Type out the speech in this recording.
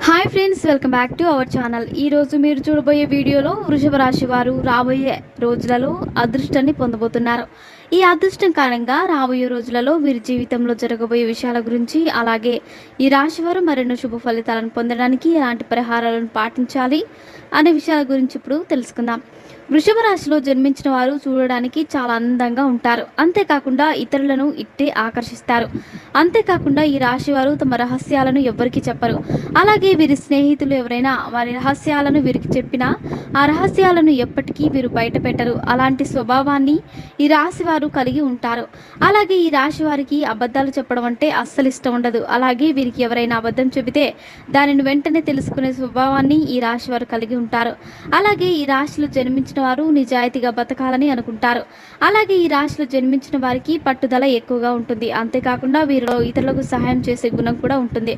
Hi friends, welcome back to our channel. ఈరోజు మీరు చూడబోయే వీడియోలో వృషభ రాశి వారు రాబోయే రోజులలో అదృష్టాన్ని పొందబోతున్నారు. ఈ అదృష్టం కారణంగా రాబోయే రోజులలో వీరి జీవితంలో జరగబోయే విషయాల గురించి, అలాగే ఈ రాశి వారు మరెన్నో శుభ ఫలితాలను పొందడానికి ఎలాంటి పరిహారాలను పాటించాలి అనే విషయాల గురించి ఇప్పుడు తెలుసుకుందాం. వృషభ రాశిలో జన్మించిన వారు చూడడానికి చాలా అందంగా ఉంటారు. అంతేకాకుండా ఇతరులను ఇట్టే ఆకర్షిస్తారు. అంతేకాకుండా ఈ రాశి వారు తమ రహస్యాలను ఎవ్వరికీ చెప్పరు. అలాగే వీరి స్నేహితులు ఎవరైనా వారి రహస్యాలను వీరికి చెప్పినా ఆ రహస్యాలను ఎప్పటికీ వీరు బయట పెట్టరు. అలాంటి స్వభావాన్ని ఈ రాశి వారు కలిగి ఉంటారు. అలాగే ఈ రాశి వారికి అబద్ధాలు చెప్పడం అంటే అస్సలు ఇష్టం ఉండదు. అలాగే వీరికి ఎవరైనా అబద్ధం చెబితే దానిని వెంటనే తెలుసుకునే స్వభావాన్ని ఈ రాశి వారు కలిగి ఉంటారు. అలాగే ఈ రాశిలో జన్మించిన వారు నిజాయితీగా బతకాలని అనుకుంటారు. అలాగే ఈ రాశిలో జన్మించిన వారికి పట్టుదల ఎక్కువగా ఉంటుంది. అంతేకాకుండా వీరిలో ఇతరులకు సహాయం చేసే గుణం కూడా ఉంటుంది.